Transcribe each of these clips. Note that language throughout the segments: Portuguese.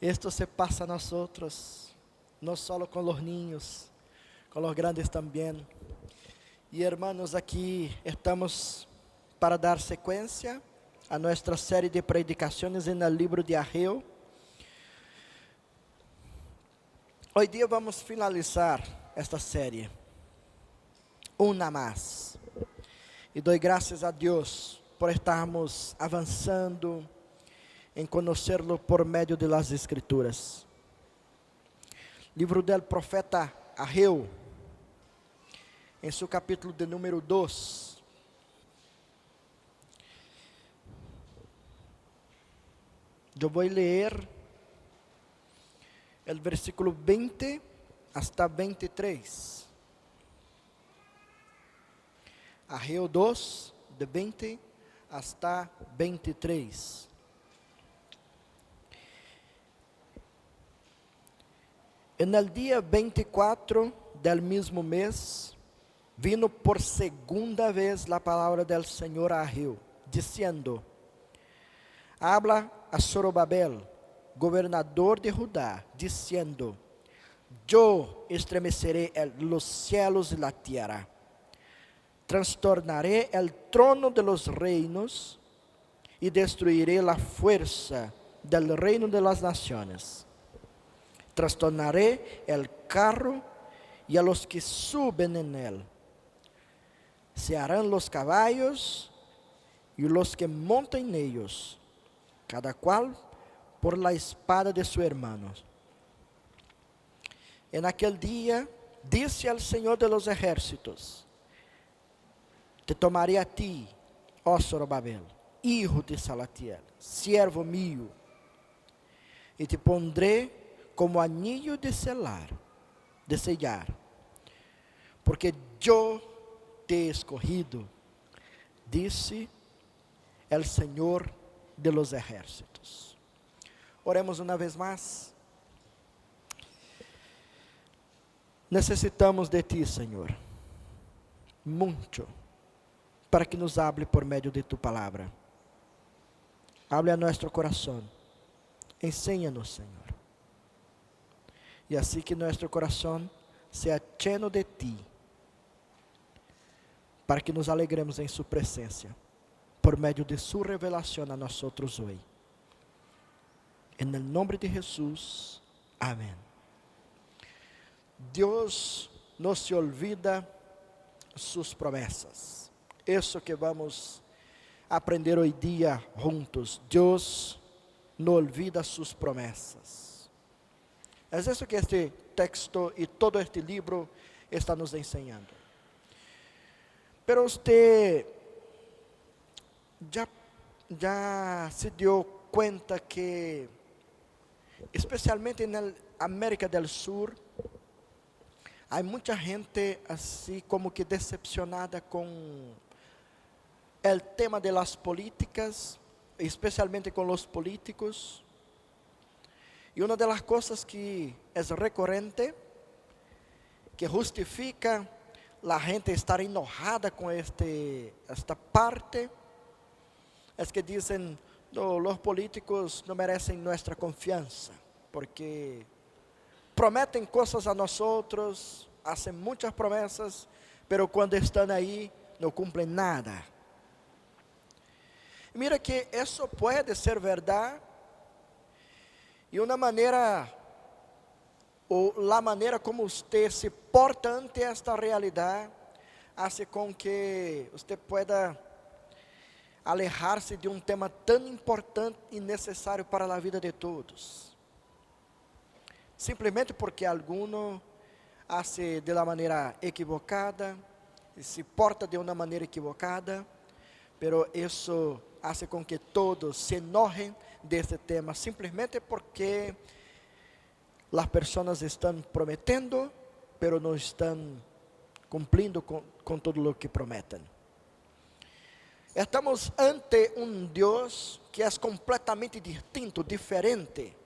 Esto se pasa a nosotros, no solo con los niños, con los grandes también. Y hermanos, aquí estamos para dar secuencia a nuestra serie de predicaciones en el libro de Ageo. Hoy día vamos a finalizar esta serie, una más. E dou graças a Deus por estarmos avançando em conhecê-lo por meio das Escrituras. Livro do profeta Ageu, em seu capítulo de número 2. Eu vou ler o versículo 20 hasta 23. Ageu 2, de 20 hasta 23. En el día 24 del mismo mes, vino por segunda vez la palabra del Señor a Ageu, diciendo: habla a Zorobabel, gobernador de Judá, diciendo: yo estremeceré los cielos y la tierra, trastornaré el trono de los reinos y destruiré la fuerza del reino de las naciones. Trastornaré el carro y a los que suben en él. Se harán los caballos y los que montan en ellos, cada cual por la espada de su hermano. En aquel día, dice el Señor de los ejércitos: te tomaré a ti, ó Zorobabel, hijo de Salatiel, siervo mío, y te pondré como anillo de sellar, porque yo te he escogido, dice el Señor de los ejércitos. Oremos una vez más. Necesitamos de ti, Señor, mucho, para que nos hable por medio de tu palabra. Hable a nuestro corazón. Enséñanos, Señor. Y así que nuestro corazón sea lleno de ti, para que nos alegremos en su presencia, por medio de su revelación a nosotros hoy. En el nombre de Jesús, amén. Deus não se olvida suas promessas. Isso que vamos aprender hoje dia juntos. Deus não olvida suas promessas. É isso que este texto e todo este livro está nos ensinando. Pero usted já se deu conta que, especialmente na América do Sul, há muita gente assim como que decepcionada com o tema de las políticas, especialmente com os políticos. E uma das coisas que é recorrente, que justifica a gente estar enojada com esta parte, é que dizem: no, os políticos não merecem nossa confiança, porque prometem coisas a nós outros, fazem muitas promessas, pero quando estão aí, não cumprem nada. E mira que isso pode ser verdade, e uma maneira, ou a maneira como você se porta ante esta realidade, hace com que você pueda alejar-se de um tema tão importante e necessário para a vida de todos. Simplesmente porque alguno hace de la maneira equivocada, se porta de uma maneira equivocada, pero isso hace com que todos se enojem desse tema, simplesmente porque as pessoas estão prometendo, pero não estão cumprindo com tudo o que prometem. Estamos ante um Deus que é completamente distinto, diferente.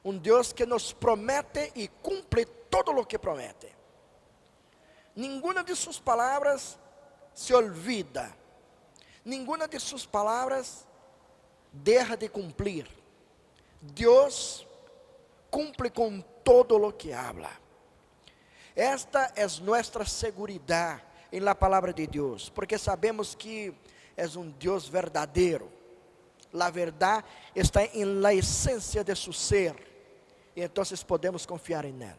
Um Deus que nos promete e cumpre todo o que promete. Nenhuma de suas palavras se olvida. Nenhuma de suas palavras deixa de cumprir. Deus cumple con todo lo que habla. Esta es nuestra seguridad en la palabra de Dios, porque sabemos que es un Dios verdadero. La verdad está en la esencia de su ser, y entonces podemos confiar en Él.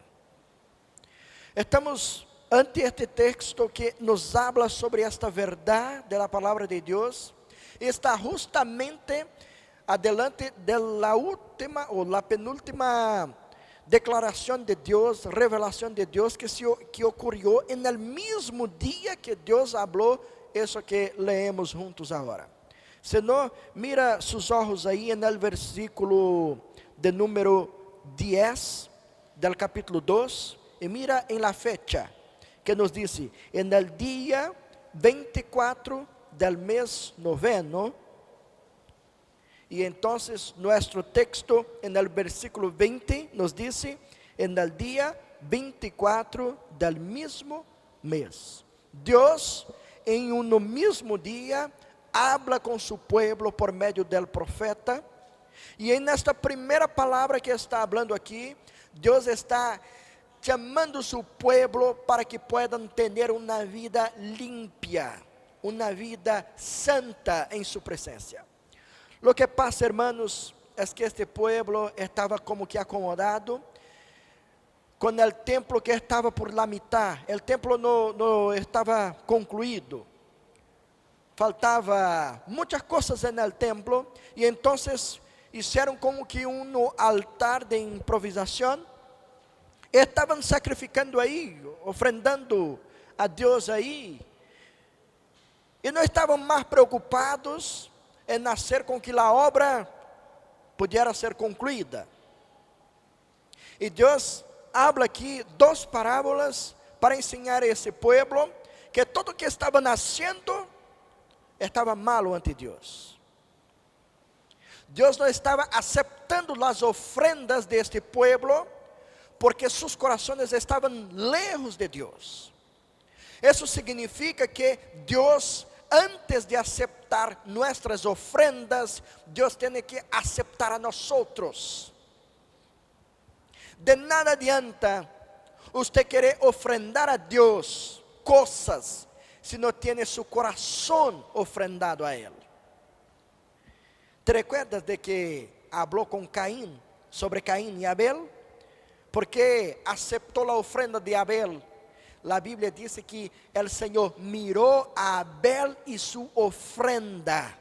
Estamos ante este texto que nos habla sobre esta verdad de la palabra de Dios, y está justamente adelante de la última o la penúltima declaración de Dios, revelación de Dios que ocurrió en el mismo día que Dios habló eso que leemos juntos ahora. Si no, mira sus ojos ahí en el versículo de número 10 del capítulo 2, y mira en la fecha que nos dice, en el día 24 del mes noveno. Y entonces nuestro texto en el versículo 20 nos dice, en el día 24 del mismo mes. Dios en un mismo día habla con su pueblo por medio del profeta. Y en esta primera palabra que está hablando aquí, Dios está llamando a su pueblo para que puedan tener una vida limpia, una vida santa en su presencia. Lo que pasa, hermanos, es que este pueblo estaba como que acomodado con el templo que estaba por la mitad. El templo no estaba concluido. Faltava muchas cosas en el templo, y entonces hicieron como que un altar de improvisación. Estaban sacrificando ahí, ofrendando a Dios ahí, y no estaban más preocupados en hacer con que la obra pudiera ser concluida. Y Dios habla aquí dos parábolas para enseñar a ese pueblo que todo lo que estaban haciendo estaba malo ante Dios. Dios no estaba aceptando las ofrendas de este pueblo porque sus corazones estaban lejos de Dios. Eso significa que Dios, antes de aceptar nuestras ofrendas, Dios tiene que aceptar a nosotros. De nada adianta usted querer ofrendar a Dios cosas si no tiene su corazón ofrendado a Él. ¿Te recuerdas de que habló con Caín, sobre Caín y Abel? Porque aceptó la ofrenda de Abel. La Biblia dice que el Señor miró a Abel y su ofrenda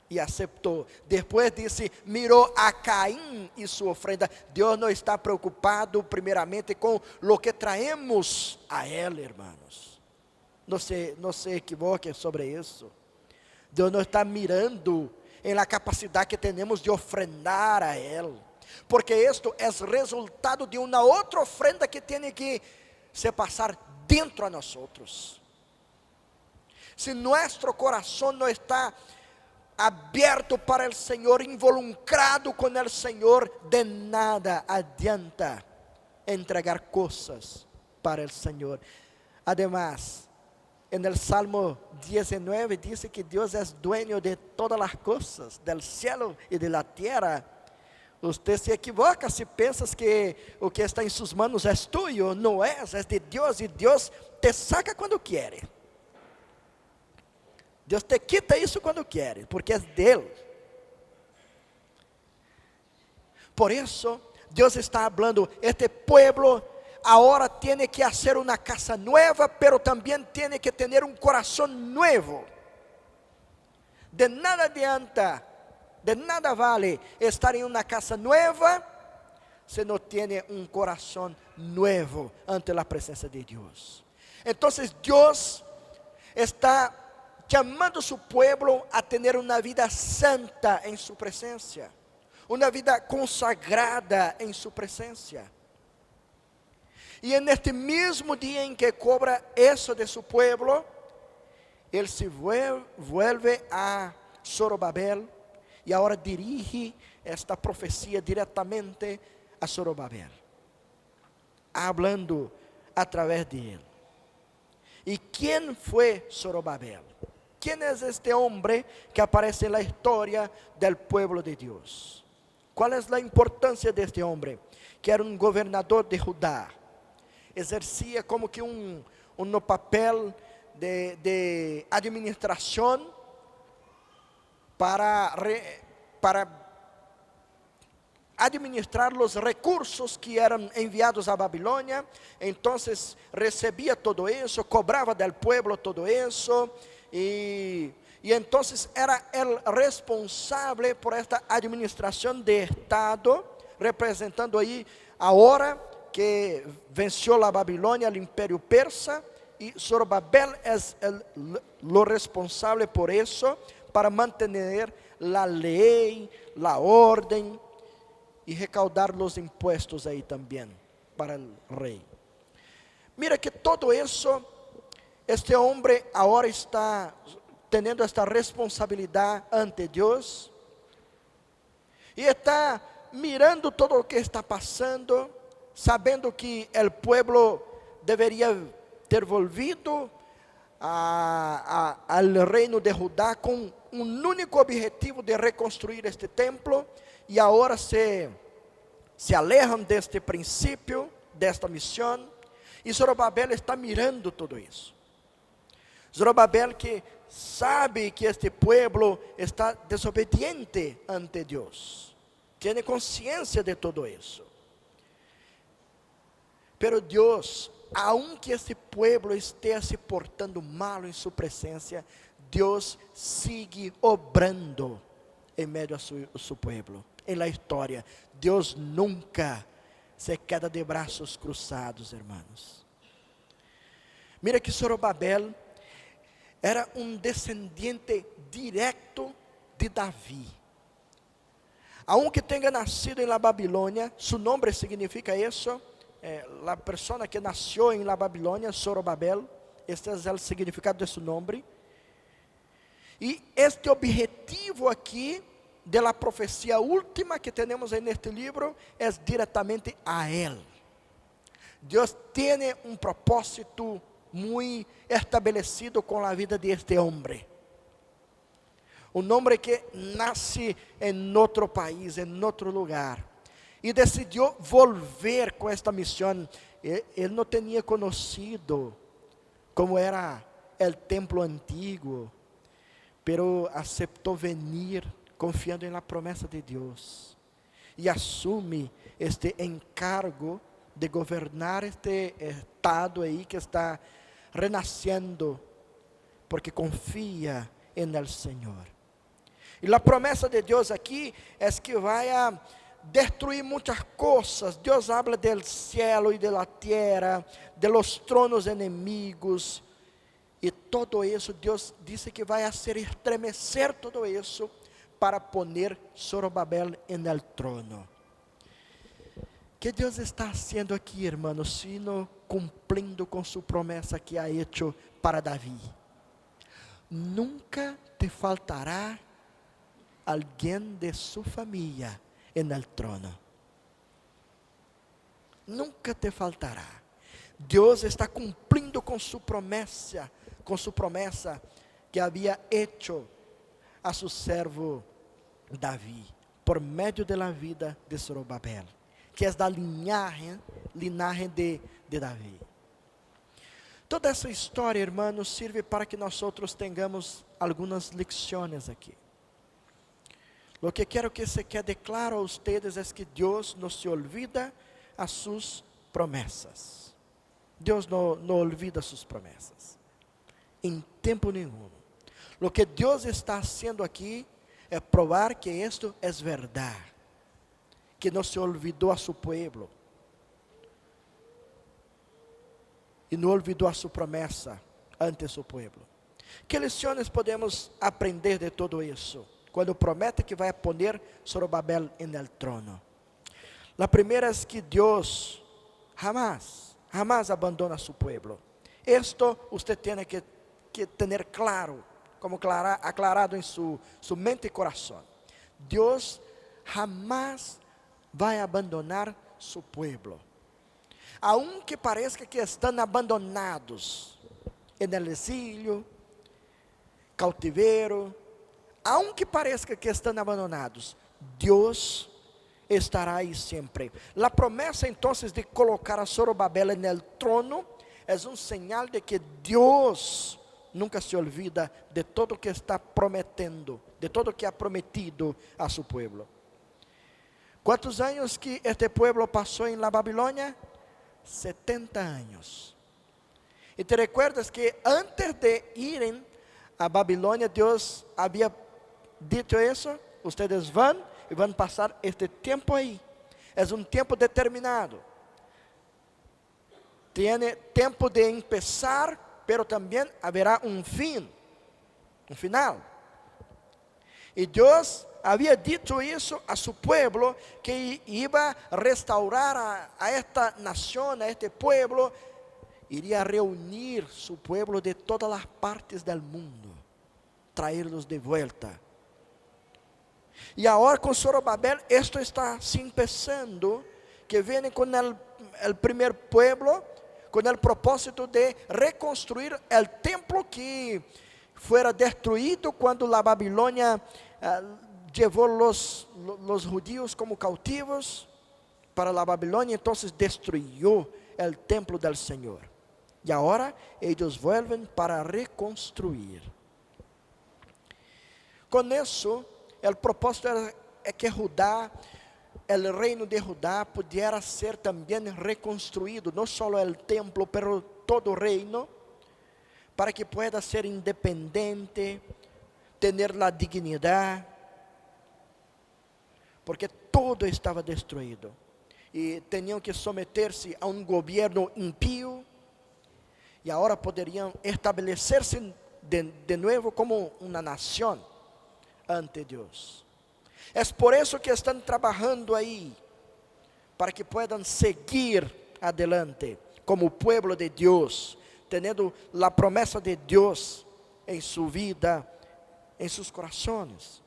y aceptó. Después dice, miró a Caín y su ofrenda. Dios no está preocupado primeramente con lo que traemos a Él, hermanos. No se equivoque sobre eso. Dios no está mirando en la capacidad que tenemos de ofrendar a Él, porque esto es resultado de una otra ofrenda que tiene que se pasar dentro a nosotros. Si nuestro corazón no está abierto para el Señor, involucrado con el Señor, de nada adianta entregar cosas para el Señor. Además, en el Salmo 19 dice que Dios es dueño de todas las cosas, del cielo y de la tierra. Usted se equivoca si piensas que o que está en sus manos es tuyo. No es de Dios, y Dios te saca cuando quiere. Dios te quita isso quando quiere, porque es de Él. Por eso, Dios está hablando, este pueblo ahora tiene que hacer una casa nueva, pero también tiene que tener un corazón nuevo. De nada adianta, de nada vale estar en una casa nueva si no tiene un corazón nuevo ante la presencia de Dios. Entonces Dios está llamando a su pueblo a tener una vida santa en su presencia, una vida consagrada en su presencia. Y en este mismo día en que cobra eso de su pueblo, Él se vuelve a Zorobabel y ahora dirige esta profecía directamente a Zorobabel, hablando a través de él. ¿Y quién fue Zorobabel? ¿Quién es este hombre que aparece en la historia del pueblo de Dios? qual é a importância deste homem? Que era um governador de Judá. Exercia como que no papel de administração para administrar os recursos que eram enviados a Babilônia. Então recebia todo isso, cobrava del pueblo todo isso, e então era o responsável por esta administração de Estado, representando aí agora que venceu a Babilônia, o Império Persa, e Zorobabel é o responsável por isso, para manter a lei, a ordem, e recaudar os impuestos aí também para o rei. Mira que todo isso, este homem agora está tendo esta responsabilidade ante Deus, e está mirando todo o que está passando, sabendo que o pueblo deveria ter volvido ao reino de Judá com um único objetivo de reconstruir este templo, e agora se alejam deste princípio, desta missão, e Zorobabel está mirando tudo isso. Zorobabel que sabe que este pueblo está desobediente ante Deus, tem consciência de tudo isso. Pero Deus, aunque este pueblo esteja se portando mal em sua presença, Deus sigue obrando em meio a seu pueblo. Em la história, Deus nunca se queda de braços cruzados, hermanos. Mira que Zorobabel era um descendiente direto de Davi. Aunque tenha nascido em la Babilônia, seu nome significa isso, a pessoa que nasceu em la Babilônia, Zorobabel, este é o significado de seu nome. E este objetivo aqui, de la profecia última que temos neste livro, é diretamente a Él. Deus tem um propósito muito estabelecido com a vida de este homem. Um homem que nasce em outro país, em outro lugar, e decidiu volver com esta missão. Ele não tinha conhecido como era o templo antigo, pero aceitou venir confiando na promessa de Deus, e assume este encargo de governar este estado aí que está renascendo, porque confia en el Senhor. E a promessa de Deus aqui é que vai a destruir muitas coisas. Deus habla del cielo e de la tierra, de los tronos enemigos, e todo isso Deus disse que vai fazer estremecer todo isso, para poner Zorobabel en el trono. Que Deus está haciendo aqui, hermanos, sino cumplindo com sua promessa que ha hecho para Davi. Nunca te faltará alguém de sua família en el trono. Nunca te faltará. Deus está cumplindo com sua promessa que havia hecho a seu servo Davi, por meio da vida de Zorobabel, que é da linhagem de Davi. Toda essa história, hermanos, serve para que nós tenhamos algumas lições aqui. Lo que quero que se quede claro a ustedes é que Deus não se olvida a suas promessas. Deus não olvida suas promessas, em tempo nenhum. Lo que Deus está fazendo aqui é provar que isto é verdade, que não se olvidou a seu povo, e não olvidou a sua promessa ante seu povo. Que lições podemos aprender de tudo isso, quando promete que vai poner Zorobabel en el trono? A primeira é que Deus jamás abandona a seu povo. Isto você tem que ter claro, como aclarado em sua mente e coração. Deus jamás vai abandonar seu povo. Aunque pareça que estão abandonados en el exílio, cautiveiro, aunque pareça que estão abandonados, Deus estará ahí siempre. La promesa entonces de colocar a Zorobabel en el trono es un señal de que Dios nunca se olvida de todo que está prometiendo, de todo que ha prometido a su pueblo. ¿Cuántos años que este pueblo pasó en la Babilonia? 70 años. Y te recuerdas que antes de ir a Babilonia, Dios había dicho eso: ustedes van y van a pasar este tiempo ahí. Es un tiempo determinado. Tiene tiempo de empezar, pero también habrá un fin, un final. Y Dios había dicho eso a su pueblo, que iba a restaurar a esta nación, a este pueblo. Iría a reunir su pueblo de todas las partes del mundo, traerlos de vuelta. Y ahora con Zorobabel esto está así empezando, que viene con el primer pueblo, con el propósito de reconstruir el templo que fuera destruido cuando la Babilonia llevó los judíos como cautivos para la Babilonia. Entonces destruyó el templo del Señor. Y ahora ellos vuelven para reconstruir. Con eso, el propósito es que Judá, el reino de Judá, pudiera ser también reconstruido, no solo el templo, pero todo el reino, para que pueda ser independiente, tener la dignidad, porque todo estaba destruido, y tenían que someterse a un gobierno impío, y ahora podrían establecerse de nuevo como una nación ante Dios. Es por eso que están trabajando ahí, para que puedan seguir adelante como pueblo de Dios, teniendo la promesa de Dios en su vida, en sus corazones.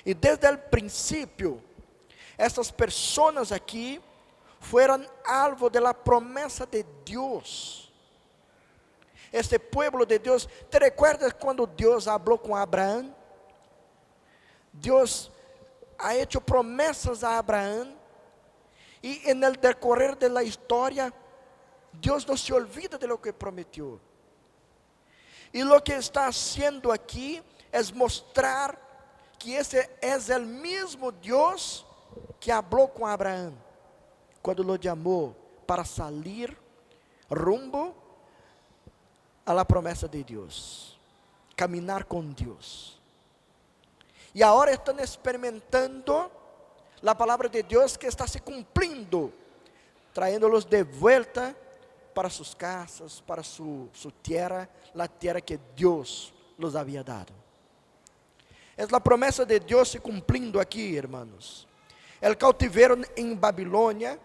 Y desde el principio, estas personas aquí fueron alvo de la promesa de Dios. Este pueblo de Dios, ¿te recuerdas cuando Dios habló con Abraham? Dios ha hecho promesas a Abraham, y en el decorrer de la historia, Dios no se olvida de lo que prometió. Y lo que está haciendo aquí es mostrar que ese es el mismo Dios que habló con Abraham cuando lo llamó para salir rumbo a la promesa de Dios, caminar con Dios. Y ahora están experimentando la palabra de Dios que está se cumpliendo, trayéndolos de vuelta para sus casas, para su tierra, la tierra que Dios los había dado. Es la promesa de Dios se cumpliendo aquí, hermanos. El cautiverio en Babilonia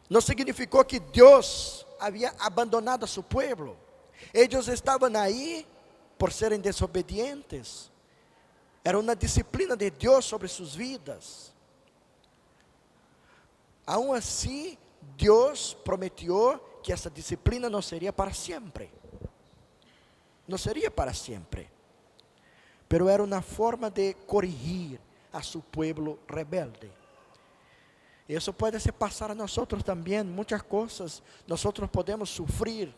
no significó que Dios había abandonado a su pueblo. Ellos estaban ahí por serem desobedientes. Era uma disciplina de Deus sobre suas vidas. Aún assim, Deus prometeu que essa disciplina não seria para sempre. Não seria para sempre. Pero era uma forma de corrigir a su pueblo rebelde. Isso pode se passar a nós também. Muitas coisas nós podemos sofrer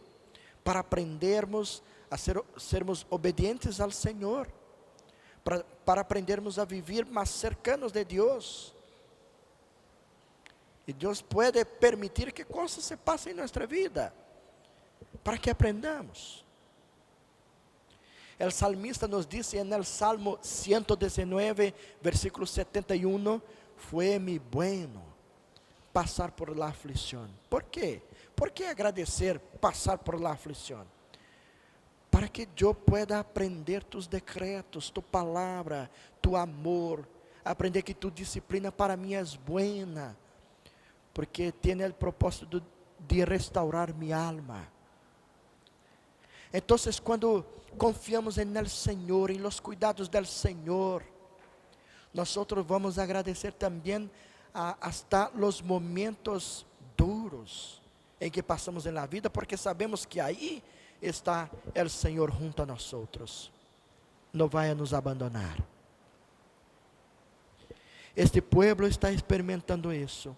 para aprendermos a sermos obedientes ao Senhor, para aprendermos a viver mais cercanos de Deus. E Deus pode permitir que coisas se passem em nossa vida, para que aprendamos. O salmista nos diz en el Salmo 119, versículo 71, fue-me bueno passar por la aflição. ¿Por quê? ¿Por qué agradecer passar por la aflição? Para que eu pueda aprender tus decretos, tu palavra, tu amor, aprender que tu disciplina para mim é buena, porque tem o propósito de restaurar minha alma. Então, quando confiamos en el Senhor, em los cuidados del Senhor, nós vamos agradecer também hasta los momentos duros em que passamos na vida, porque sabemos que aí está o Senhor junto a nós, não vai nos abandonar. Este pueblo está experimentando isso.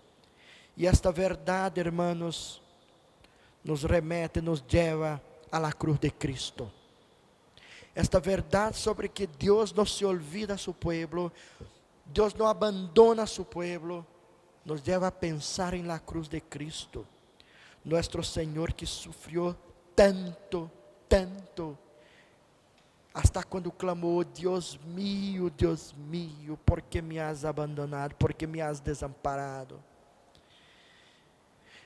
E esta verdade, hermanos, nos remete, nos lleva a la cruz de Cristo. Esta verdade sobre que Deus não se olvida a su pueblo, Deus não abandona a su pueblo, nos lleva a pensar em la cruz de Cristo. Nuestro Senhor que sufrió tanto, tanto, hasta quando clamou: Deus mío, ¿por que me has abandonado? ¿Por que me has desamparado?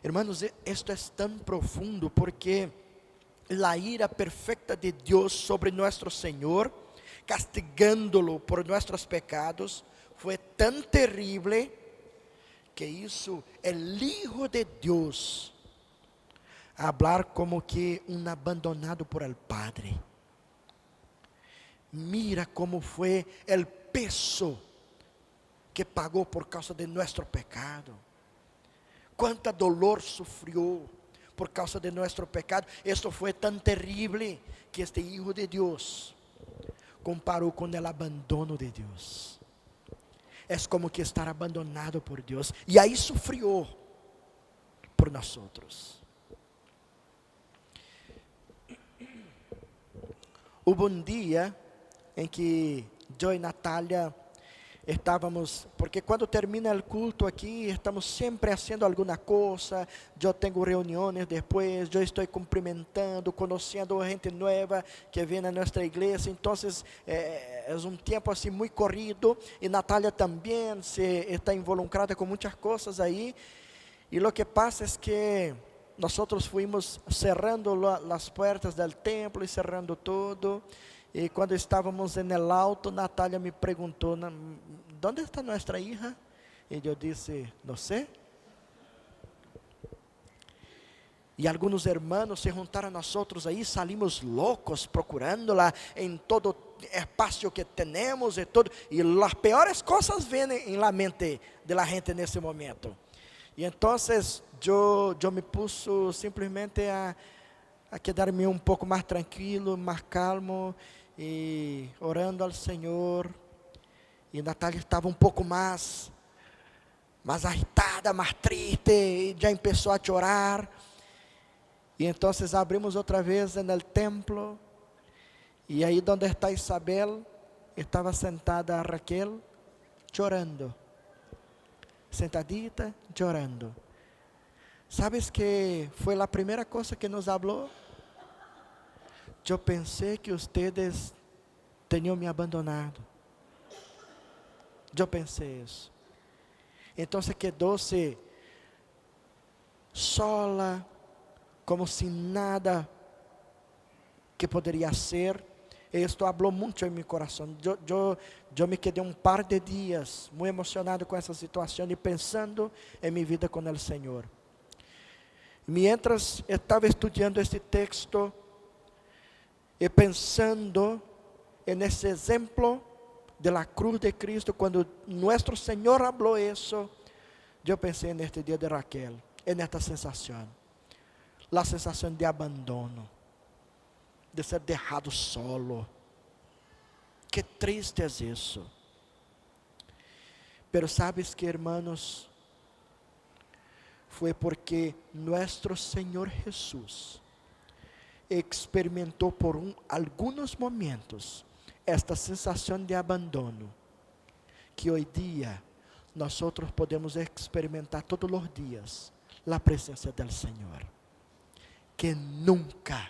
Hermanos, esto es tan profundo porque la ira perfecta de Deus sobre nuestro Senhor, castigándolo por nuestros pecados, foi tão terrível que hizo el Hijo de Deus hablar como que um abandonado por el Padre. Mira como foi el peso que pagou por causa de nuestro pecado. Quanta dolor sofreu por causa de nuestro pecado. Esto foi tão terrível que este Hijo de Deus comparou com o abandono de Deus. É como que estar abandonado por Deus. E aí sofreu por nós outros. Houve um dia em que eu e Natália estávamos, porque quando termina o culto aqui, estamos sempre fazendo alguma coisa. Eu tenho reuniões depois, eu estou cumprimentando, conhecendo gente nova que vem a nossa igreja. Então é um tempo assim muito corrido, e Natália também está involucrada com muitas coisas aí. E o que passa é que nós fomos cerrando as portas do templo e cerrando tudo. E quando estávamos no auto, Natália me perguntou: ¿dónde está nossa hija? E eu disse: não sei. E alguns hermanos se juntaram a nós aí, salimos loucos procurando-la em todo espaço que temos e tudo. E as piores coisas vêm em la mente de la gente nesse momento. E então eu me pus simplesmente a quedar-me um pouco mais tranquilo, mais calmo, e orando ao Senhor. E Natália estava um pouco mais agitada, mais triste, e já começou a chorar. E então abrimos outra vez no templo, e aí onde está Isabel, estava sentada a Raquel, chorando, sentadita, chorando. ¿Sabes que foi a primeira coisa que nos falou? Eu pensei que ustedes tinham me abandonado. Eu pensei isso. Então quedou-se sola, como se nada que poderia ser. Isto falou muito em meu coração. Eu me quedei um par de dias muito emocionado com essa situação e pensando em minha vida com o Senhor. Mientras estava estudando este texto e pensando nesse exemplo de la cruz de Cristo, quando nosso Senhor falou isso, eu pensei neste dia de Raquel, nesta sensação, a sensação de abandono, de ser deixado solo. Que triste é isso. Pero sabes que, hermanos, foi porque nosso Senhor Jesus experimentou por alguns momentos esta sensação de abandono, que hoje dia nós podemos experimentar todos os dias a presença do Senhor, que nunca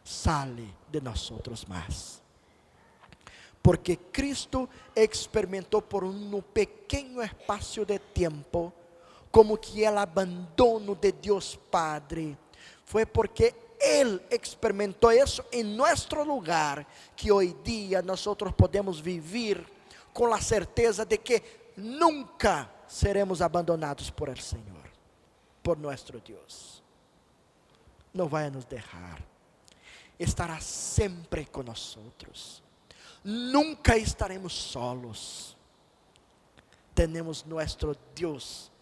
sale de nós mais. Porque Cristo experimentou por um pequeno espaço de tempo como que o abandono de Deus Padre. Foi porque Ele experimentou isso em nosso lugar, que hoje dia nós podemos viver com a certeza de que nunca seremos abandonados por el Senhor, por nosso Deus. Não vai nos deixar, estará sempre conosco. Nunca estaremos solos. Temos nosso Deus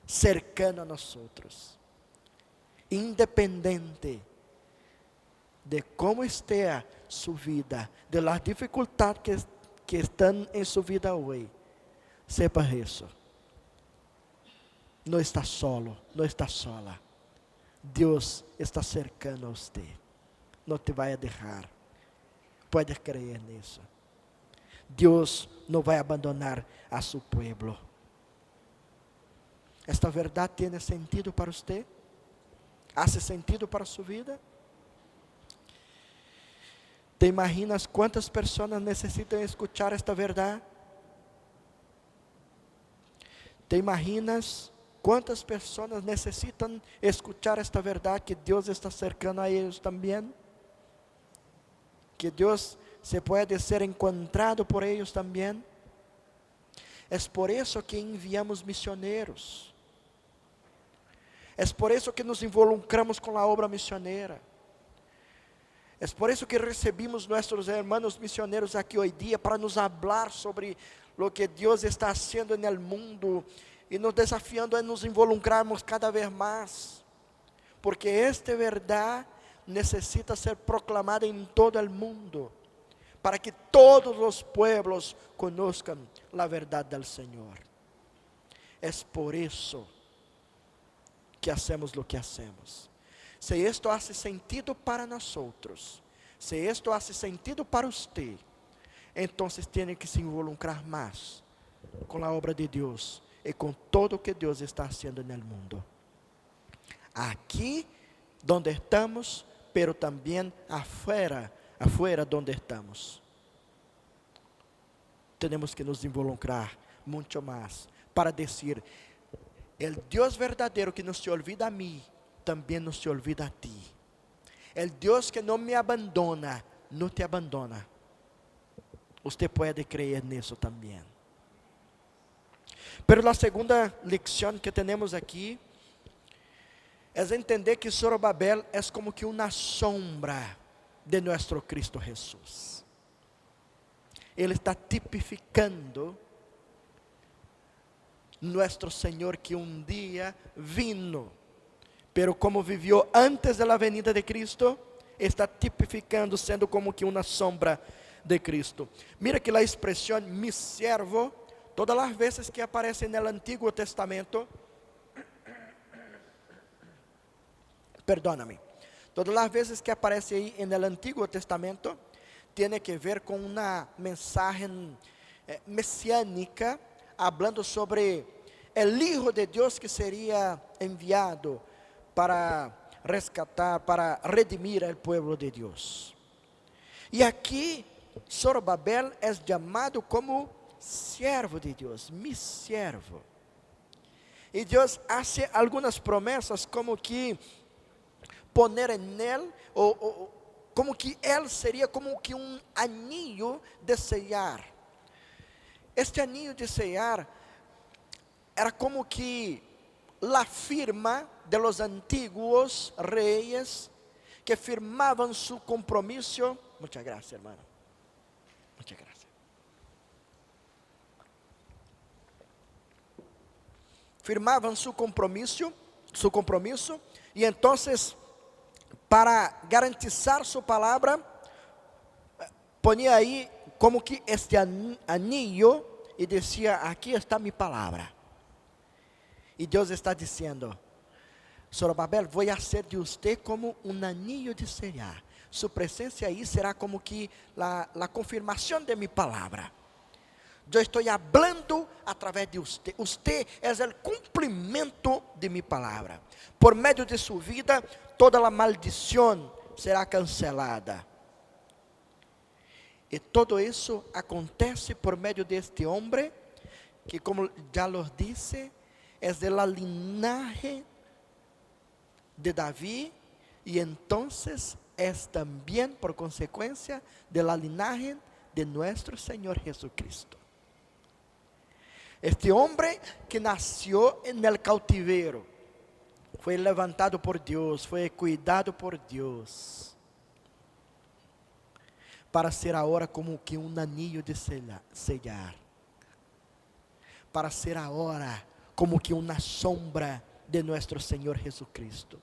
cercano a nós, independente de como esteja sua vida, de las dificuldades que estão em sua vida hoje. sepa isso. Não está solo, não está sola. Deus está cercando a você. Não te vai deixar. Pode crer nisso. Deus não vai abandonar a seu pueblo. Esta verdade tem sentido para você? ¿Hace sentido para sua vida? ¿Te imaginas quantas pessoas necessitam escuchar esta verdade? ¿Te imaginas quantas pessoas necessitam escuchar esta verdade que Deus está cercando a eles também? Que Deus se pode ser encontrado por eles também? É por isso que enviamos missioneiros. É por isso que nos involucramos com a obra missioneira. É por isso que recebimos nossos irmãos missioneiros aqui hoje dia para nos falar sobre o que Deus está fazendo no mundo e nos desafiando a nos involucrarmos cada vez mais, porque esta verdade necessita ser proclamada em todo o mundo, para que todos os pueblos conozcan a verdade do Senhor. É por isso que hacemos o que hacemos. Se isto hace sentido para nós, se isto hace sentido para você, então tem que se involucrar mais com a obra de Deus e com todo o que Deus está fazendo no mundo. Aqui, donde estamos, pero também afuera donde estamos. Temos que nos involucrar muito mais para dizer: el Deus verdadeiro que não se olvida a mim, também não se olvida a ti. El Deus que não me abandona, não te abandona. Você pode crer nisso também. Pero a segunda lição que temos aqui é entender que Zorobabel é como que uma sombra de nosso Cristo Jesus. Ele está tipificando nosso Senhor que dia vino, pero como vivió antes da venida de Cristo, está tipificando, sendo como que uma sombra de Cristo. Mira que a expressão mi siervo, todas as vezes que aparece no Antigo Testamento, perdóname, todas as vezes que aparece aí no Antigo Testamento, tem que ver com uma mensagem messiânica, hablando sobre o Hijo de Deus que seria enviado para rescatar, para redimir o povo de Deus. E aqui, Zorobabel é chamado como siervo de Deus, mi siervo. E Deus hace algumas promessas como que poner en él, como que él seria como que anillo de sellar. Este anillo de sellar era como que la firma de los antiguos reyes que firmaban su compromiso. Muchas gracias, hermano. Muchas gracias. Firmaban su compromiso, y entonces, para garantizar su palabra, ponía ahí como que este anillo y decía: aquí está mi palabra. E Deus está dizendo: Zorobabel, vou fazer de você como anillo de sellar. Sua presença aí será como que a confirmação de minha palavra. Eu estou hablando a través de você. Você é o cumprimento de minha palavra. Por meio de sua vida, toda a maldição será cancelada. E todo isso acontece por meio deste homem que, como já los disse, é de la linaje de Davi, e entonces es também, por consequência, de la linaje de nuestro Señor Jesucristo. Este homem que nasceu en el cautiverio, foi levantado por Deus, foi cuidado por Deus, para ser agora como que anillo de sellar, para ser agora como que uma sombra de nosso Senhor Jesucristo.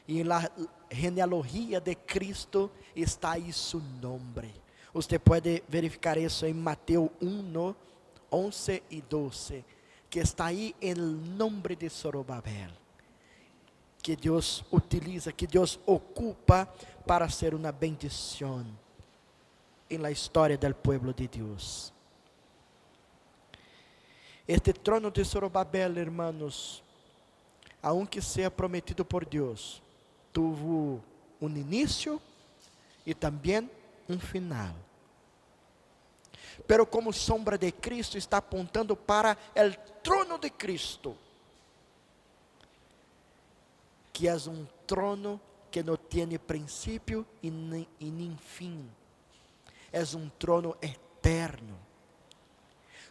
E na genealogia de Cristo está aí seu nome. Você pode verificar isso em Mateus 1, 11 y 12, que está ahí en el nombre de Zorobabel, que Dios utiliza, que Dios ocupa para hacer una bendición en la historia del pueblo de Dios. Este trono de Zorobabel, hermanos, aunque sea prometido por Dios, tuvo un inicio y también un final. Pero como sombra de Cristo, está apuntando para el trono de Cristo, que es un trono que no tiene principio y ni fin. Es un trono eterno.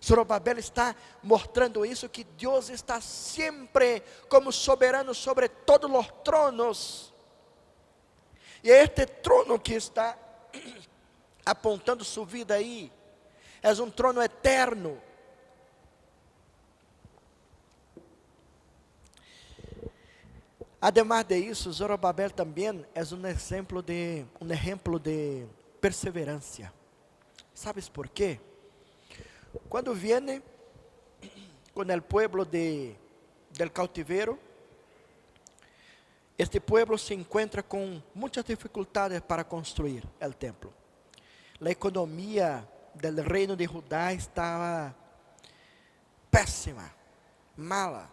Zorobabel está mostrando isso, que Deus está sempre como soberano sobre todos os tronos. E este trono que está apontando sua vida aí, é um trono eterno. Además de isso, Zorobabel também é um exemplo de perseverancia. ¿Sabes por quê? Quando viene com o pueblo del cautiverio, este pueblo se encuentra com muitas dificuldades para construir o templo. A economia del reino de Judá estava péssima, mala.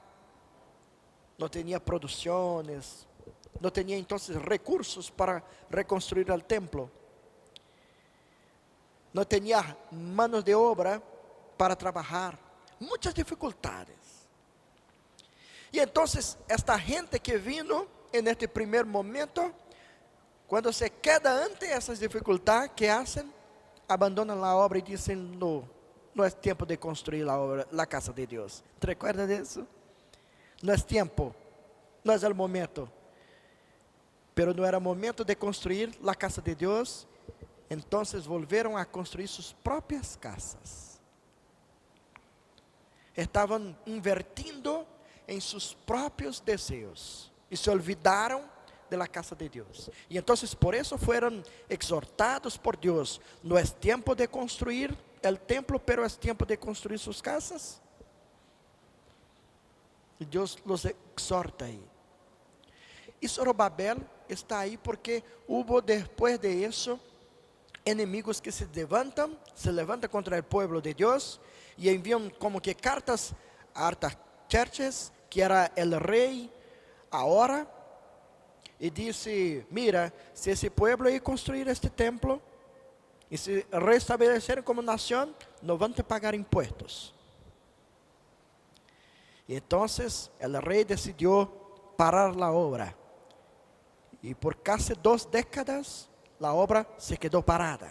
Não tinha produções, não tinha então recursos para reconstruir o templo. Não tinha manos de obra para trabalhar. Muitas dificuldades. E então, esta gente que vino en este primer momento, quando se queda ante essas dificuldades, que hacen? Abandonan a obra e dizem: não é tempo de construir a obra, a casa de Deus. ¿Te recuerdas disso? Não é tempo, não é o momento. Pero não era momento de construir a casa de Deus. Então volveram a construir suas próprias casas. Estavam invertindo em seus próprios desejos e se olvidaram de la casa de Deus. E então por isso foram exortados por Deus: não é tempo de construir o templo, pero é tempo de construir suas casas. E Deus los exorta aí. E Zorobabel está aí porque houve depois de isso enemigos que se levantam contra o povo de Deus e enviam como que cartas a Artaxerxes, que era o rei agora, e disse: mira, se esse povo aí construir este templo e se restabelecer como nação, não vão te pagar impostos. E então o rei decidiu parar a obra, e por quase 2 décadas a obra se quedou parada.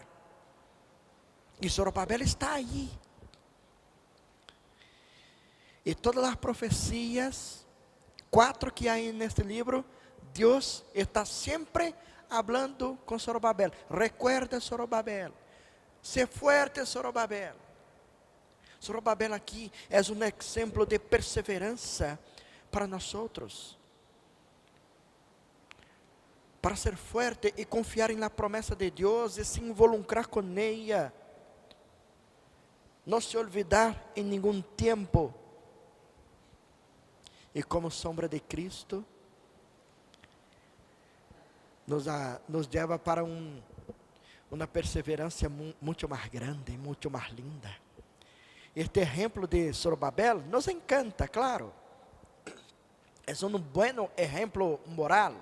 E Zorobabel está aí. E todas as profecias, 4 que há neste livro, Deus está sempre hablando com Zorobabel. Recuerda, Zorobabel, sé fuerte, Zorobabel. Zorobabel aqui é um exemplo de perseverança para nós outros. Para ser fuerte e confiar na promessa de Deus e se involucrar com ela. Não se olvidar em nenhum tempo. E como sombra de Cristo, nos leva para uma perseverança muito mais grande, muito mais linda. Este exemplo de Zorobabel nos encanta, claro. É um bom exemplo moral.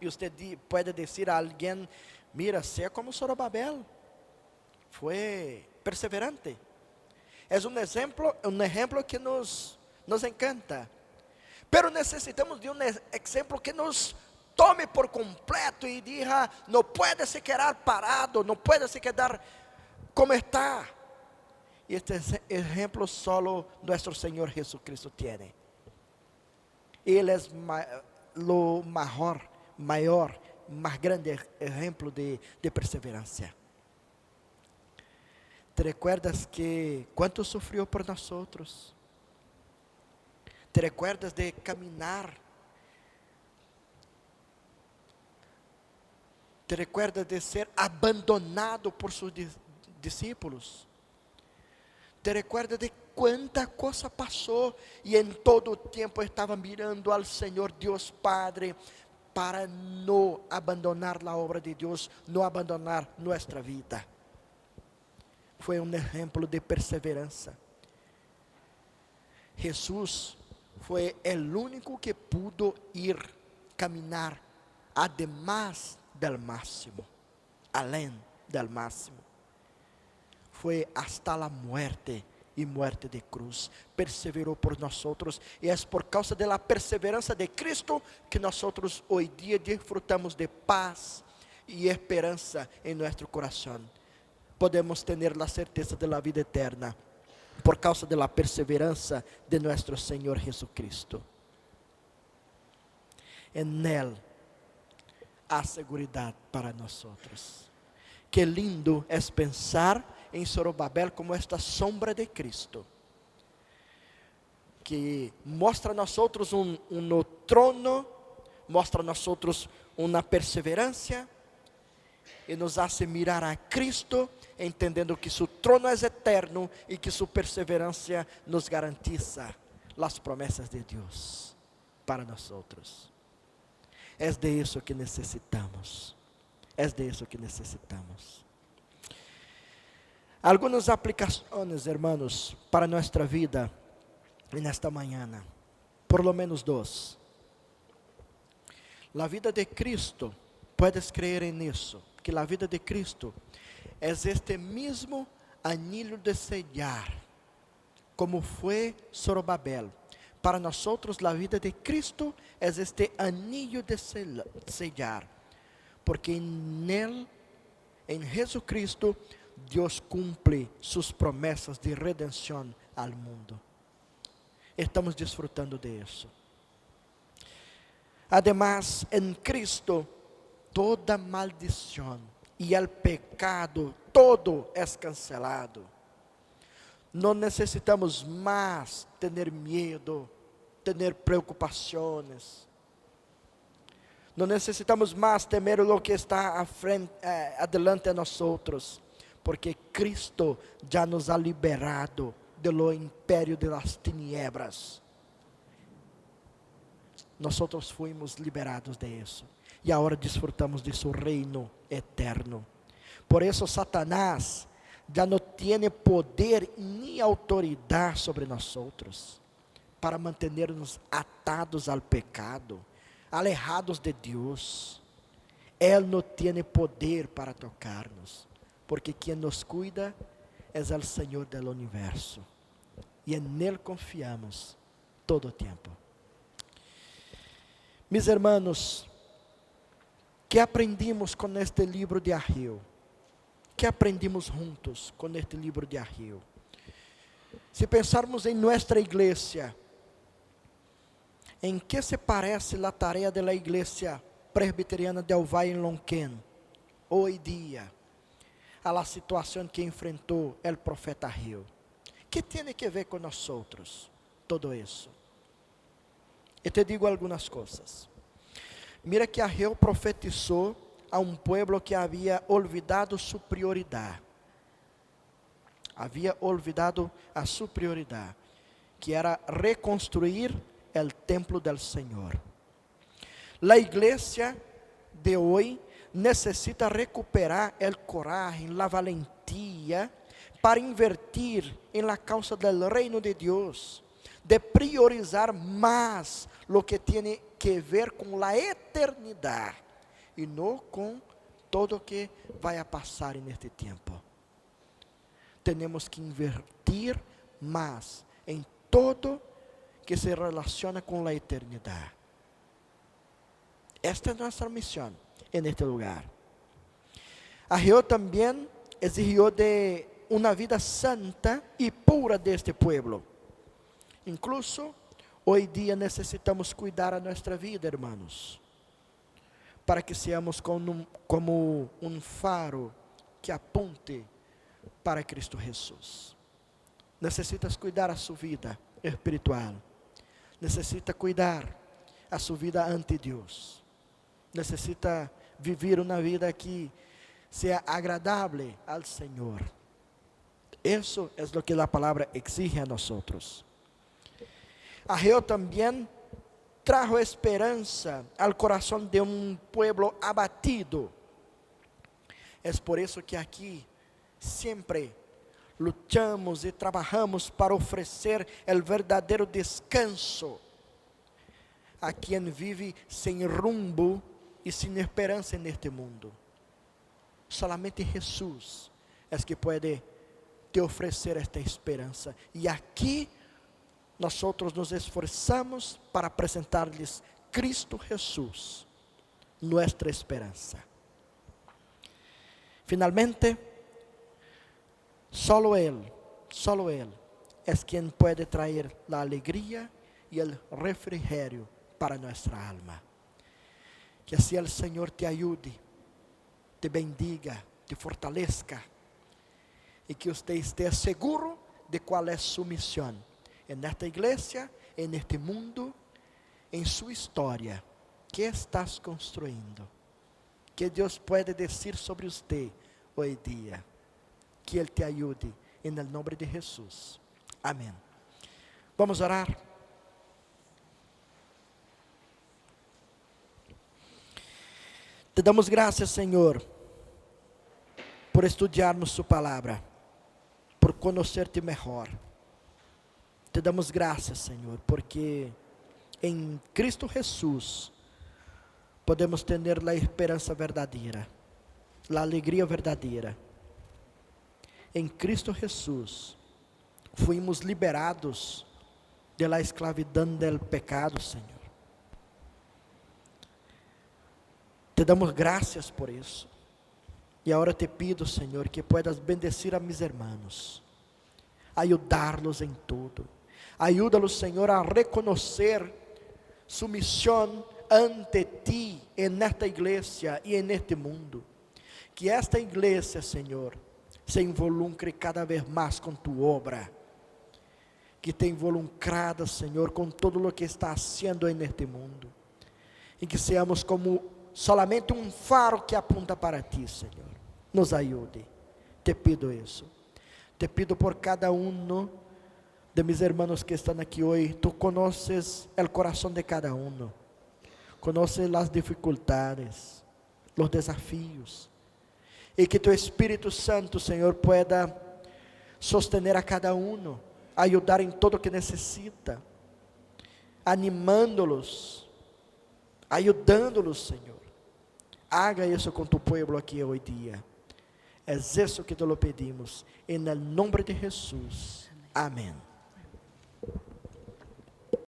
E você pode dizer a alguém: mira, seja como Zorobabel, foi perseverante. É um exemplo que nos encanta. Pero necessitamos de um exemplo que nos tome por completo e diga: não pode se quedar parado, não pode se quedar como está. E este exemplo solo nosso Senhor Jesucristo tem. Ele é o maior, mais grande exemplo de perseverancia. ¿Te recuerdas que quanto sofreu por nós outros? ¿Te recuerdas de caminar? ¿Te recuerdas de ser abandonado por seus discípulos? te recuerda de cuánta cosa pasó y en todo tiempo estaba mirando al Señor Dios Padre para no abandonar la obra de Dios, no abandonar nuestra vida. Fue un ejemplo de perseverancia. Jesús fue el único que pudo ir, caminar, además del máximo, além del máximo. Fue hasta la muerte y muerte de cruz. Perseveró por nosotros. Y es por causa de la perseverancia de Cristo que nosotros hoy día disfrutamos de paz y esperanza en nuestro corazón. Podemos tener la certeza de la vida eterna por causa de la perseverancia de nuestro Señor Jesucristo. En Él há seguridad para nosotros. Qué lindo es pensar em Zorobabel como esta sombra de Cristo, que mostra a nós outros no trono, mostra a nós outros uma perseverança, e nos hace mirar a Cristo, entendendo que su trono é eterno e que su perseverança nos garantiza as promessas de Deus para nós outros. É de isso que necessitamos. É de isso que necessitamos. Algumas aplicações, hermanos, para nossa vida nesta manhã. Por lo menos duas. A vida de Cristo, puedes creer en isso, que a vida de Cristo é este mesmo anillo de sellar, como foi Zorobabel. Para nós outros, a vida de Cristo é este anillo de sellar, porque em Jesucristo, Deus cumpre suas promessas de redenção ao mundo. Estamos disfrutando de isso. Además, em Cristo, toda maldição e o pecado, todo é cancelado. Não necessitamos mais ter medo, ter preocupações. Não necessitamos mais temer o que está adelante a nós outros, porque Cristo já nos ha liberado do império de las tinieblas. Nós fomos liberados de isso. E agora desfrutamos de seu reino eterno. Por isso Satanás já não tem poder nem autoridade sobre nós outros, para manter-nos atados ao pecado, alejados de Deus. Ele não tem poder para tocar-nos, porque quem nos cuida é o Senhor do universo, e nele confiamos todo o tempo. Mis hermanos, que aprendimos com este livro de Ageu? Que aprendimos juntos com este livro de Ageu? Se pensarmos em nossa igreja, em que se parece a tarefa da igreja presbiteriana de Valle em Lonquén, hoje dia, a la situação que enfrentou o profeta Ageu? Que tem que ver com nós outros todo isso? E te digo algumas coisas. Mira que Ageu profetizou a um pueblo que havia olvidado sua prioridade. Havia olvidado a sua prioridade, que era reconstruir o templo del Senhor. A igreja de hoje necessita recuperar o coragem, a valentia, para invertir em la causa del reino de Deus, de priorizar mais lo que tem que ver com a eternidade e não com todo o que vai a passar neste tempo. Temos que invertir mais em todo que se relaciona com a eternidade. Esta é nossa missão neste lugar. Ageu também exigiu de uma vida santa e pura deste pueblo. Incluso, hoje dia necessitamos cuidar a nossa vida, hermanos, para que seamos como um faro que aponte para Cristo Jesus. Necessitas cuidar a sua vida espiritual. Necessita cuidar a sua vida ante Deus. Necessita viver uma vida que seja agradável ao Senhor. Eso es lo que la palabra exige a nosotros. Ageo también trajo esperanza al corazón de un pueblo abatido. Es por eso que aquí siempre luchamos y trabajamos para ofrecer el verdadero descanso a quien vive sin rumbo y sin esperanza en este mundo. Solamente Jesús es que puede te ofrecer esta esperanza. Y aquí nosotros nos esforzamos para presentarles Cristo Jesús, nuestra esperanza. Finalmente, solo Él es quien puede traer la alegría y el refrigerio para nuestra alma. Que así el Señor te ayude, te bendiga, te fortalezca, y que usted esté seguro de cuál es su misión en esta iglesia, en este mundo, en su historia. ¿Qué estás construyendo? ¿Qué Dios puede decir sobre usted hoy día? Que Él te ayude en el nombre de Jesús. Amén. Vamos a orar. Te damos gracias, Señor, por estudiarnos su palabra, por conocerte mejor. Te damos gracias, Señor, porque en Cristo Jesús podemos tener la esperanza verdadera, la alegría verdadera. En Cristo Jesús fuimos liberados de la esclavidão del pecado, Señor. Te damos gracias por isso. E agora te pido, Senhor, que puedas bendecir a mis hermanos, ayudarlos em tudo. Ayúdalos, Senhor, a reconocer su misión ante ti en esta iglesia y en este mundo. Que esta iglesia, Senhor, se involucre cada vez más con tu obra. Que te involucrada, Senhor, com todo lo que está haciendo en este mundo. E que seamos como solamente um faro que apunta para ti, Senhor. Nos ajude. Te pido isso. Te pido por cada uno de mis hermanos que están aquí hoy. Tú conoces el corazón de cada uno. Conoces las dificultades, los desafíos. Y que tu Espíritu Santo, Señor, pueda sostener a cada uno, ayudar en todo que necesita, animándolos, ayudándolos, Señor. Haga isso com tu pueblo aqui hoje dia. É isso que te lo pedimos, em nome de Jesus. Amém.